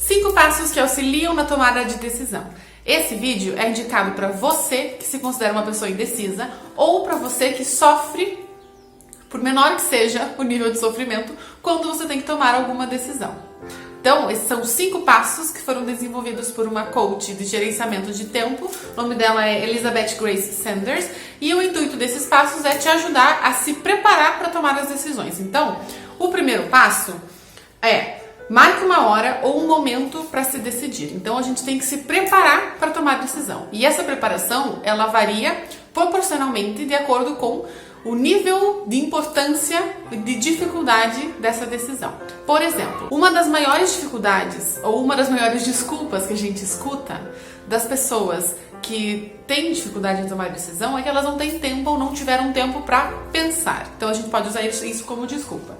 5 passos que auxiliam na tomada de decisão. Esse vídeo é indicado para você que se considera uma pessoa indecisa ou para você que sofre, por menor que seja o nível de sofrimento, quando você tem que tomar alguma decisão. Então, esses são 5 passos que foram desenvolvidos por uma coach de gerenciamento de tempo. O nome dela é Elizabeth Grace Sanders. E o intuito desses passos é te ajudar a se preparar para tomar as decisões. Então, o primeiro passo é: marque uma hora ou um momento para se decidir. Então, a gente tem que se preparar para tomar decisão. E essa preparação, ela varia proporcionalmente de acordo com o nível de importância e de dificuldade dessa decisão. Por exemplo, uma das maiores dificuldades ou uma das maiores desculpas que a gente escuta das pessoas que têm dificuldade em tomar decisão é que elas não têm tempo ou não tiveram tempo para pensar. Então a gente pode usar isso como desculpa.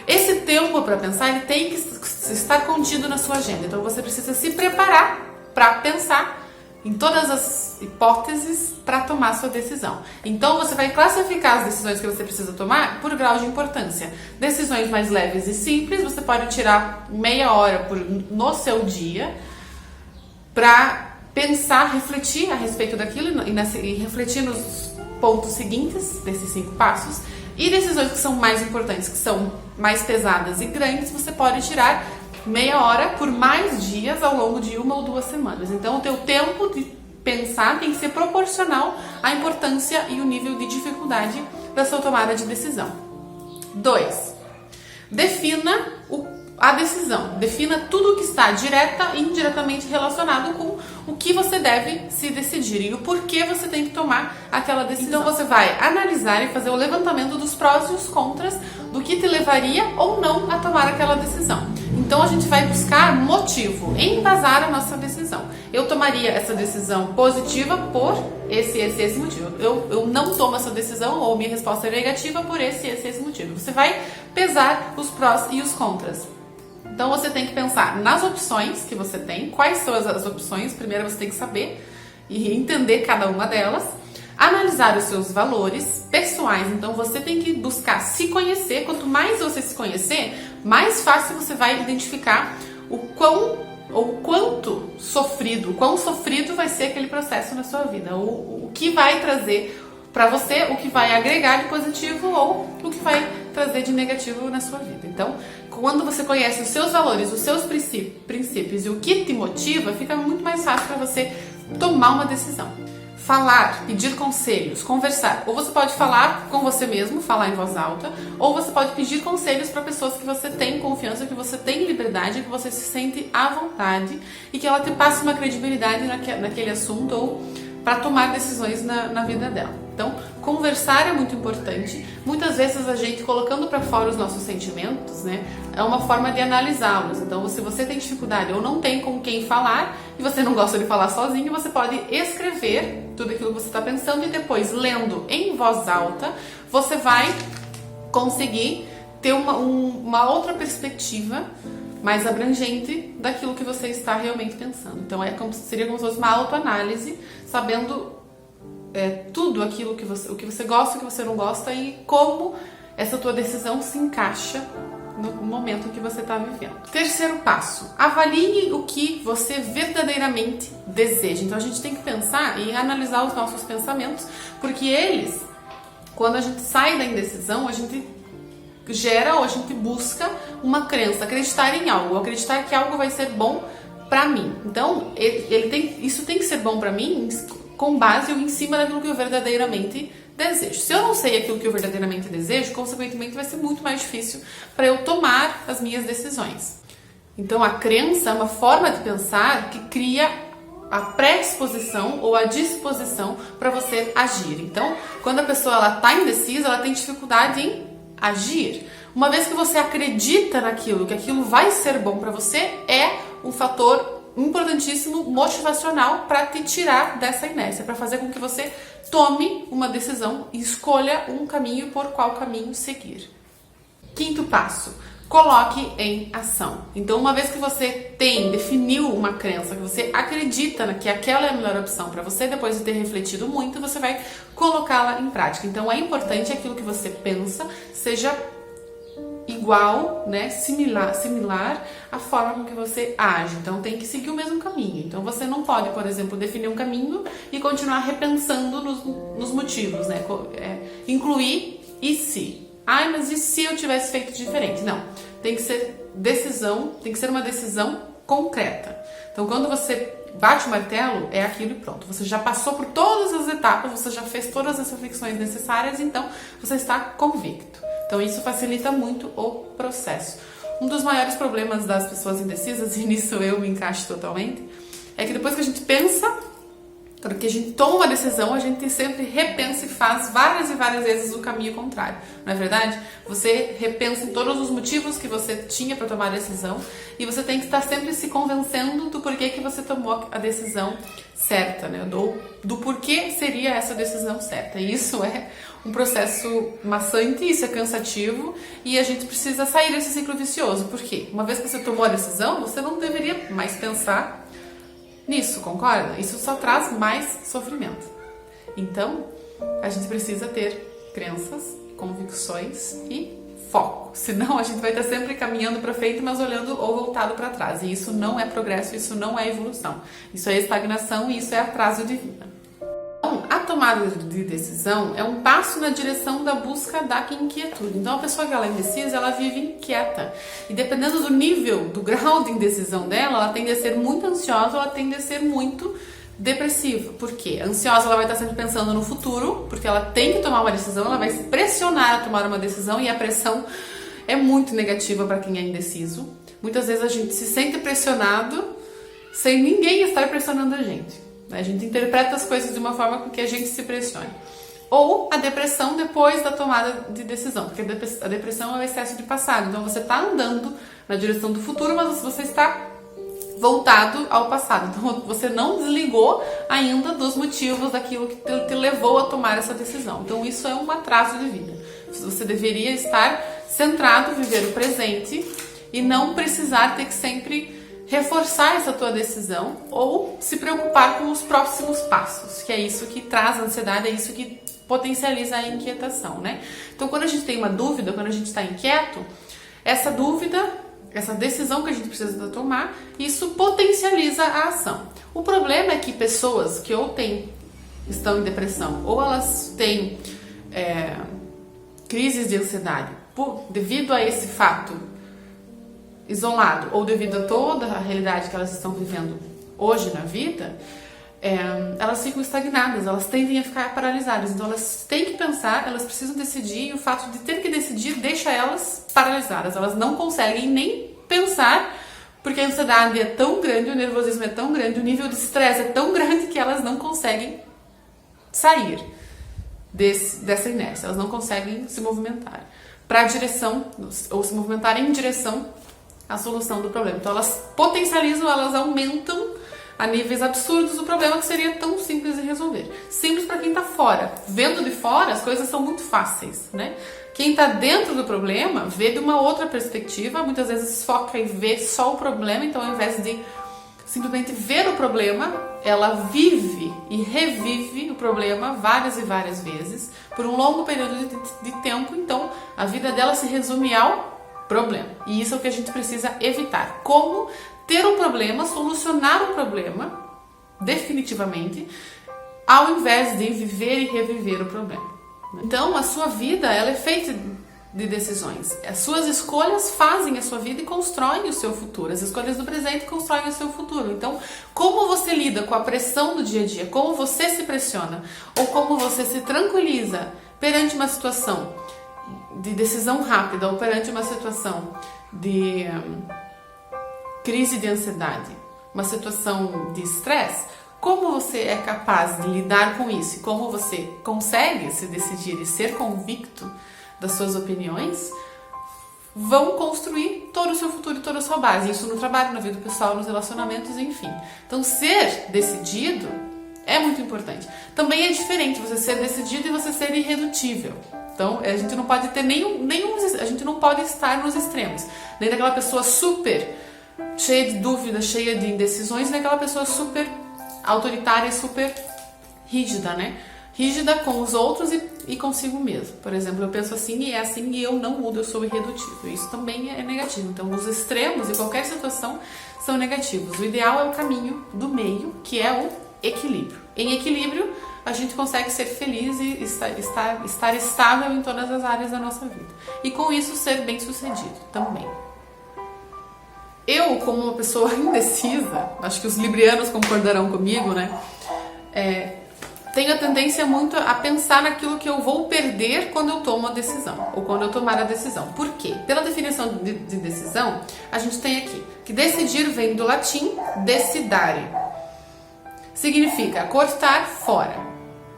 Esse tempo para pensar, ele tem que estar contido na sua agenda. Então você precisa se preparar para pensar em todas as hipóteses para tomar sua decisão. Então você vai classificar as decisões que você precisa tomar por grau de importância. Decisões mais leves e simples, você pode tirar meia hora no seu dia para pensar, refletir a respeito daquilo e refletir nos pontos seguintes desses 5 passos. E decisões que são mais importantes, que são mais pesadas e grandes, você pode tirar meia hora por mais dias ao longo de 1 ou 2 semanas. Então o teu tempo de pensar tem que ser proporcional à importância e o nível de dificuldade da sua tomada de decisão. 2. Defina a decisão. Defina tudo o que está direta e indiretamente relacionado com o que você deve se decidir e o porquê você tem que tomar aquela decisão. Então você vai analisar e fazer o levantamento dos prós e os contras do que te levaria ou não a tomar aquela decisão. Então a gente vai buscar motivo, embasar a nossa decisão. Eu tomaria essa decisão positiva por esse motivo. Eu não tomo essa decisão ou minha resposta é negativa por esse motivo. Você vai pesar os prós e os contras. Então você tem que pensar nas opções que você tem, quais são as opções, primeiro você tem que saber e entender cada uma delas, analisar os seus valores pessoais, então você tem que buscar se conhecer, quanto mais você se conhecer, mais fácil você vai identificar o quão sofrido vai ser aquele processo na sua vida, o que vai trazer para você, o que vai agregar de positivo ou o que vai trazer de negativo na sua vida. Então, quando você conhece os seus valores, os seus princípios e o que te motiva, fica muito mais fácil para você tomar uma decisão. Falar, pedir conselhos, conversar. Ou você pode falar com você mesmo, falar em voz alta, ou você pode pedir conselhos para pessoas que você tem confiança, que você tem liberdade, que você se sente à vontade e que ela te passe uma credibilidade naquele assunto ou para tomar decisões na vida dela. Então, conversar é muito importante. Muitas vezes a gente, colocando para fora os nossos sentimentos, né, é uma forma de analisá-los. Então, se você tem dificuldade ou não tem com quem falar e você não gosta de falar sozinho, você pode escrever tudo aquilo que você está pensando e depois, lendo em voz alta, você vai conseguir ter uma outra perspectiva mais abrangente daquilo que você está realmente pensando. Então, seria como se fosse uma autoanálise, sabendo tudo aquilo o que você gosta, o que você não gosta e como essa tua decisão se encaixa no momento que você está vivendo. Terceiro passo, avalie o que você verdadeiramente deseja. Então a gente tem que pensar e analisar os nossos pensamentos, porque eles, quando a gente sai da indecisão, a gente gera ou a gente busca uma crença, acreditar em algo, acreditar que algo vai ser bom para mim. Então isso tem que ser bom para mim com base ou em cima daquilo que eu verdadeiramente desejo. Se eu não sei aquilo que eu verdadeiramente desejo, consequentemente vai ser muito mais difícil para eu tomar as minhas decisões. Então a crença é uma forma de pensar que cria a predisposição ou a disposição para você agir. Então, quando a pessoa está indecisa, ela tem dificuldade em agir. Uma vez que você acredita naquilo, que aquilo vai ser bom para você, é um fator importantíssimo, motivacional para te tirar dessa inércia, para fazer com que você tome uma decisão e escolha um caminho por qual caminho seguir. Quinto passo, coloque em ação. Então, uma vez que você definiu uma crença, que você acredita que aquela é a melhor opção para você, depois de ter refletido muito, você vai colocá-la em prática. Então, é importante que aquilo que você pensa seja igual igual, né, similar à forma com que você age. Então tem que seguir o mesmo caminho. Então você não pode, por exemplo, definir um caminho e continuar repensando nos motivos, né? Incluir e se. Ai, mas e se eu tivesse feito diferente? Não. Tem que ser decisão, tem que ser uma decisão concreta. Então quando você bate o martelo, é aquilo e pronto. Você já passou por todas as etapas, você já fez todas as reflexões necessárias, então você está convicto. Então isso facilita muito o processo. Um dos maiores problemas das pessoas indecisas, e nisso eu me encaixo totalmente, é que depois que a gente pensa, porque a gente toma uma decisão, a gente sempre repensa e faz várias e várias vezes o caminho contrário. Não é verdade? Você repensa em todos os motivos que você tinha para tomar a decisão e você tem que estar sempre se convencendo do porquê que você tomou a decisão certa, né? Do porquê seria essa decisão certa. E isso é um processo maçante, isso é cansativo e a gente precisa sair desse ciclo vicioso. Por quê? Uma vez que você tomou a decisão, você não deveria mais pensar nisso, concorda? Isso só traz mais sofrimento. Então, a gente precisa ter crenças, convicções e foco. Senão, a gente vai estar sempre caminhando para frente, mas olhando ou voltado para trás. E isso não é progresso, isso não é evolução. Isso é estagnação e isso é atraso de vida. Então, a tomada de decisão é um passo na direção da busca da inquietude. Então, a pessoa que ela é indecisa, ela vive inquieta. E dependendo do nível, do grau de indecisão dela, ela tende a ser muito ansiosa, ela tende a ser muito depressiva. Por quê? Ansiosa, ela vai estar sempre pensando no futuro, porque ela tem que tomar uma decisão, ela vai se pressionar a tomar uma decisão e a pressão é muito negativa para quem é indeciso. Muitas vezes a gente se sente pressionado sem ninguém estar pressionando a gente. A gente interpreta as coisas de uma forma com que a gente se pressione. Ou a depressão depois da tomada de decisão, porque a depressão é o excesso de passado. Então você está andando na direção do futuro, mas você está voltado ao passado. Então você não desligou ainda dos motivos daquilo que te levou a tomar essa decisão. Então isso é um atraso de vida. Você deveria estar centrado, viver o presente e não precisar ter que sempre reforçar essa tua decisão ou se preocupar com os próximos passos, que é isso que traz a ansiedade, é isso que potencializa a inquietação, né? Então, quando a gente tem uma dúvida, quando a gente está inquieto, essa dúvida, essa decisão que a gente precisa tomar, isso potencializa a ação. O problema é que pessoas que estão em depressão ou elas têm crises de ansiedade devido a esse fato isolado ou devido a toda a realidade que elas estão vivendo hoje na vida, elas ficam estagnadas, elas tendem a ficar paralisadas. Então elas têm que pensar, elas precisam decidir e o fato de ter que decidir deixa elas paralisadas. Elas não conseguem nem pensar porque a ansiedade é tão grande, o nervosismo é tão grande, o nível de estresse é tão grande que elas não conseguem sair dessa inércia, elas não conseguem se movimentar para a direção ou se movimentar em direção a solução do problema. Então elas potencializam, elas aumentam a níveis absurdos o problema que seria tão simples de resolver. Simples para quem está fora. Vendo de fora, as coisas são muito fáceis, né? Quem está dentro do problema vê de uma outra perspectiva, muitas vezes foca e vê só o problema, então ao invés de simplesmente ver o problema, ela vive e revive o problema várias e várias vezes por um longo período de tempo, então a vida dela se resume ao problema. E isso é o que a gente precisa evitar. Como ter um problema, solucionar o problema definitivamente, ao invés de viver e reviver o problema. Então, a sua vida, ela é feita de decisões. As suas escolhas fazem a sua vida e constroem o seu futuro. As escolhas do presente constroem o seu futuro. Então, como você lida com a pressão do dia a dia, como você se pressiona, ou como você se tranquiliza perante uma situação de decisão rápida ou perante uma situação de crise de ansiedade, uma situação de estresse, como você é capaz de lidar com isso? Como você consegue se decidir e ser convicto das suas opiniões, vão construir todo o seu futuro e toda a sua base. Isso no trabalho, na vida pessoal, nos relacionamentos, enfim. Então, ser decidido é muito importante. Também é diferente você ser decidido e você ser irredutível. Então, a gente não pode ter a gente não pode estar nos extremos. Nem daquela pessoa super cheia de dúvidas, cheia de indecisões, nem daquela pessoa super autoritária e super rígida, né? rígida com os outros e consigo mesmo. Por exemplo, eu penso assim e é assim e eu não mudo, eu sou irredutível. Isso também é negativo. Então, os extremos em qualquer situação são negativos. O ideal é o caminho do meio, que é o equilíbrio. Em equilíbrio, a gente consegue ser feliz e estar estável em todas as áreas da nossa vida. E com isso, ser bem-sucedido também. Eu, como uma pessoa indecisa, acho que os librianos concordarão comigo, né? Tenho a tendência muito a pensar naquilo que eu vou perder quando eu tomo a decisão, ou quando eu tomar a decisão. Por quê? Pela definição de decisão, a gente tem aqui que decidir vem do latim decidare. Significa cortar fora.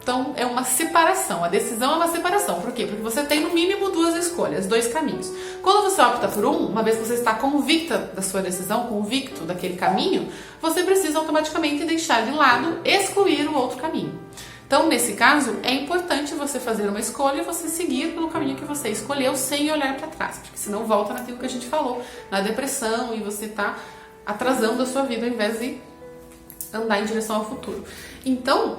Então, é uma separação. A decisão é uma separação. Por quê? Porque você tem no mínimo duas escolhas, dois caminhos. Quando você opta por uma vez que você está convicta da sua decisão, convicto daquele caminho, você precisa automaticamente deixar de lado, excluir o outro caminho. Então, nesse caso, é importante você fazer uma escolha e você seguir pelo caminho que você escolheu sem olhar para trás, porque senão volta naquilo que a gente falou, na depressão, e você está atrasando a sua vida ao invés de andar em direção ao futuro. Então,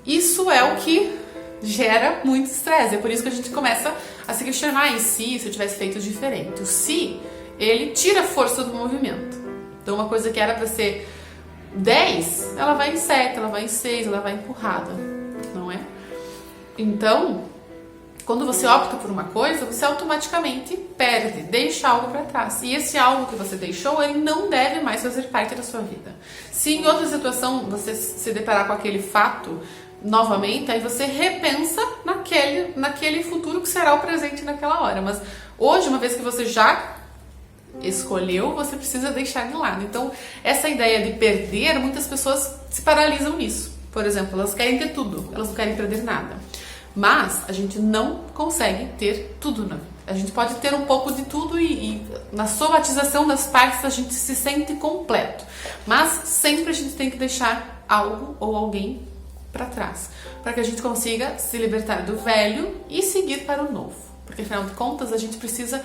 isso é o que gera muito estresse. É por isso que a gente começa a se questionar: e se eu tivesse feito diferente? O se, ele tira a força do movimento. Então, uma coisa que era para ser 10, ela vai em 7, ela vai em 6, ela vai empurrada, não é? Então, quando você opta por uma coisa, você automaticamente perde, deixa algo para trás. E esse algo que você deixou, ele não deve mais fazer parte da sua vida. Se em outra situação você se deparar com aquele fato novamente, aí você repensa naquele futuro que será o presente naquela hora. Mas hoje, uma vez que você já escolheu, você precisa deixar de lado. Então, essa ideia de perder, muitas pessoas se paralisam nisso. Por exemplo, elas querem ter tudo, elas não querem perder nada. Mas a gente não consegue ter tudo na vida. A gente pode ter um pouco de tudo e na somatização das partes a gente se sente completo. Mas sempre a gente tem que deixar algo ou alguém para trás, para que a gente consiga se libertar do velho e seguir para o novo. Porque afinal de contas a gente precisa,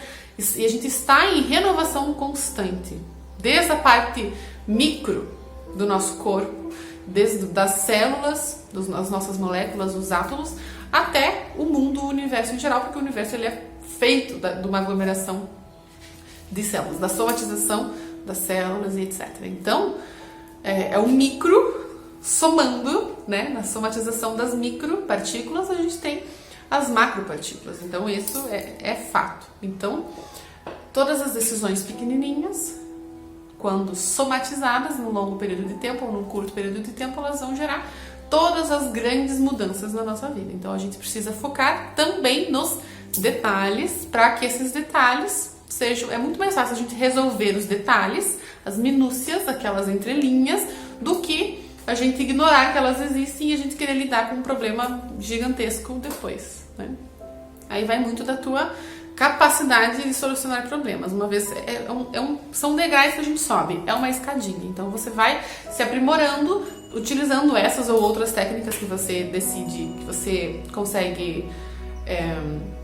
e a gente está em renovação constante, desde a parte micro do nosso corpo, desde das células, das nossas moléculas, os átomos, até o mundo, o universo em geral, porque o universo ele é feito de uma aglomeração de células, da somatização das células e etc. Então, é o micro somando, né, na somatização das micropartículas, a gente tem as macropartículas. Então, isso é fato. Então, todas as decisões pequenininhas, quando somatizadas num longo período de tempo ou num curto período de tempo, elas vão gerar todas as grandes mudanças na nossa vida. Então, a gente precisa focar também nos detalhes, para que esses detalhes sejam... É muito mais fácil a gente resolver os detalhes, as minúcias, aquelas entrelinhas, do que a gente ignorar que elas existem e a gente querer lidar com um problema gigantesco depois, né? Aí vai muito da tua capacidade de solucionar problemas. Uma vez são degraus que a gente sobe, é uma escadinha. Então você vai se aprimorando, utilizando essas ou outras técnicas que você decide, que você consegue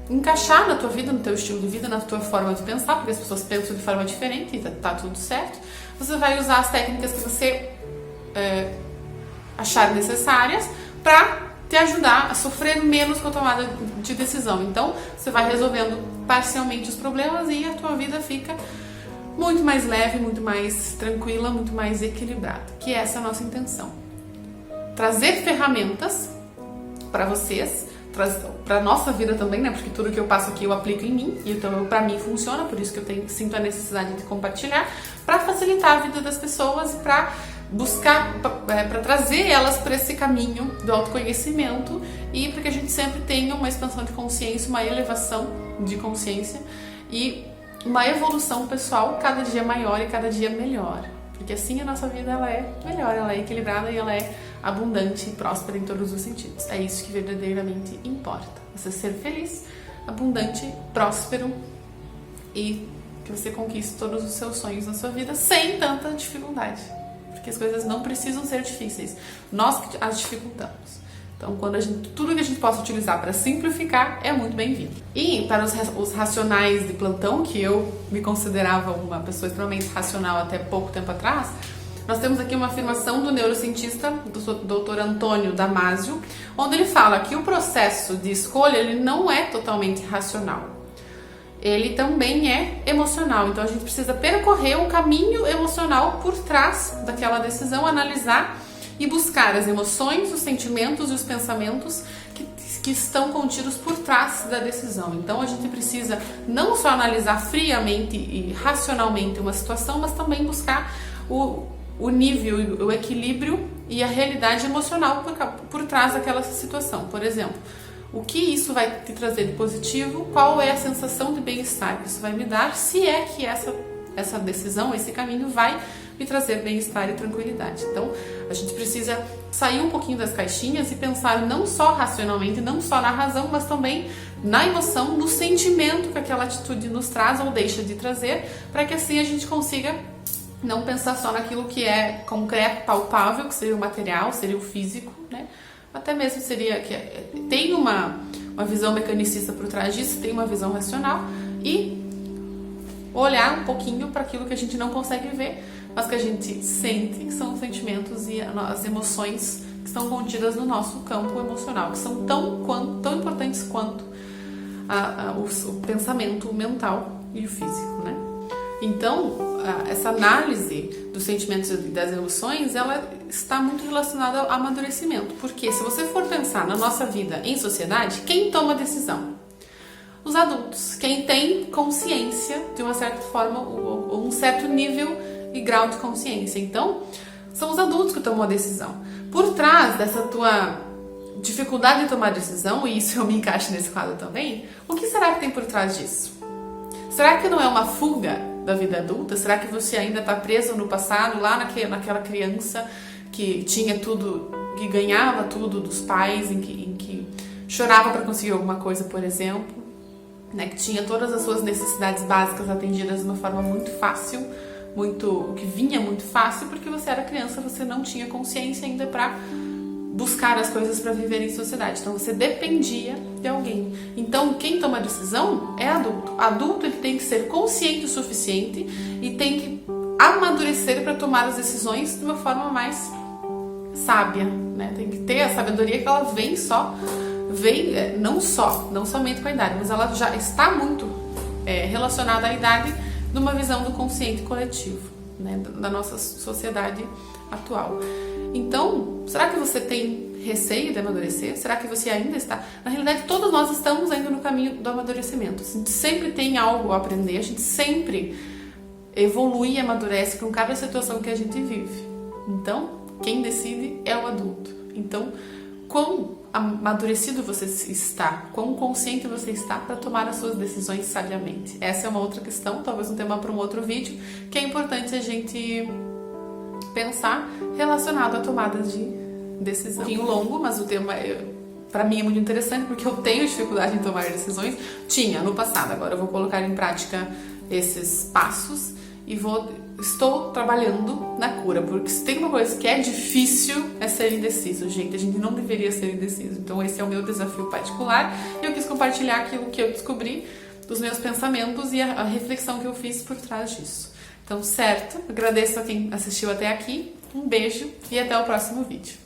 encaixar na tua vida, no teu estilo de vida, na tua forma de pensar, porque as pessoas pensam de forma diferente e tá tudo certo. Você vai usar as técnicas que você achar necessárias para te ajudar a sofrer menos com a tomada de decisão. Então, você vai resolvendo parcialmente os problemas e a tua vida fica muito mais leve, muito mais tranquila, muito mais equilibrada, que essa é a nossa intenção. Trazer ferramentas para vocês, para nossa vida também, né? Porque tudo que eu passo aqui eu aplico em mim, e então para mim funciona, por isso que eu sinto a necessidade de compartilhar, para facilitar a vida das pessoas e para buscar, para trazer elas para esse caminho do autoconhecimento e para que a gente sempre tenha uma expansão de consciência, uma elevação de consciência e uma evolução pessoal cada dia maior e cada dia melhor. Porque assim a nossa vida ela é melhor, ela é equilibrada e ela é abundante e próspera em todos os sentidos. É isso que verdadeiramente importa. Você ser feliz, abundante, próspero e que você conquiste todos os seus sonhos na sua vida sem tanta dificuldade. Porque as coisas não precisam ser difíceis, nós que as dificultamos. Então, tudo que a gente possa utilizar para simplificar é muito bem-vindo. E para os racionais de plantão, que eu me considerava uma pessoa extremamente racional até pouco tempo atrás, Nós temos aqui uma afirmação do neurocientista, do Dr. Antônio Damasio, onde ele fala que o processo de escolha ele não é totalmente racional. Ele também é emocional, então a gente precisa percorrer um caminho emocional por trás daquela decisão, analisar e buscar as emoções, os sentimentos e os pensamentos que estão contidos por trás da decisão. Então a gente precisa não só analisar friamente e racionalmente uma situação, mas também buscar o nível, o equilíbrio e a realidade emocional por trás daquela situação. Por exemplo, o que isso vai te trazer de positivo, qual é a sensação de bem-estar que isso vai me dar, se é que essa decisão, esse caminho vai me trazer bem-estar e tranquilidade. Então, a gente precisa sair um pouquinho das caixinhas e pensar não só racionalmente, não só na razão, mas também na emoção, no sentimento que aquela atitude nos traz ou deixa de trazer, para que assim a gente consiga não pensar só naquilo que é concreto, palpável, que seria o material, seria o físico, né? Até mesmo seria que tem uma visão mecanicista por trás disso, tem uma visão racional e olhar um pouquinho para aquilo que a gente não consegue ver, mas que a gente sente, que são os sentimentos e as emoções que estão contidas no nosso campo emocional, que são tão importantes quanto o pensamento mental e o físico, né? Então, essa análise dos sentimentos e das emoções, ela está muito relacionada ao amadurecimento. Porque se você for pensar na nossa vida em sociedade, quem toma decisão? Os adultos, quem tem consciência de uma certa forma, ou um certo nível e grau de consciência. Então, são os adultos que tomam a decisão. Por trás dessa tua dificuldade de tomar decisão, e isso eu me encaixo nesse quadro também, o que será que tem por trás disso? Será que não é uma fuga da vida adulta? Será que você ainda está preso no passado, lá naquela criança que tinha tudo, que ganhava tudo dos pais, em que chorava para conseguir alguma coisa, por exemplo, né? Que tinha todas as suas necessidades básicas atendidas de uma forma muito fácil, que vinha muito fácil, porque você era criança, você não tinha consciência ainda para buscar as coisas para viver em sociedade. Então você dependia de alguém. Então quem toma a decisão é adulto. Adulto ele tem que ser consciente o suficiente e tem que amadurecer para tomar as decisões de uma forma mais sábia, né? Tem que ter a sabedoria que ela vem não somente com a idade, mas ela já está muito relacionada à idade numa visão do consciente coletivo, né? Da nossa sociedade atual. Então, será que você tem receio de amadurecer? Será que você ainda está? Na realidade, todos nós estamos ainda no caminho do amadurecimento. A gente sempre tem algo a aprender, a gente sempre evolui e amadurece com cada situação que a gente vive. Então, quem decide é o adulto. Então, quão amadurecido você está, quão consciente você está para tomar as suas decisões sabiamente. Essa é uma outra questão, talvez um tema para um outro vídeo, que é importante a gente pensar relacionado à tomada de decisão. Um pouquinho longo, mas o tema para mim é muito interessante porque eu tenho dificuldade em tomar decisões. Tinha no passado, agora eu vou colocar em prática esses passos e estou trabalhando na cura, porque se tem uma coisa que é difícil é ser indeciso, gente. A gente não deveria ser indeciso. Então esse é o meu desafio particular e eu quis compartilhar aquilo que eu descobri dos meus pensamentos e a reflexão que eu fiz por trás disso. Então, certo? Agradeço a quem assistiu até aqui. Um beijo e até o próximo vídeo.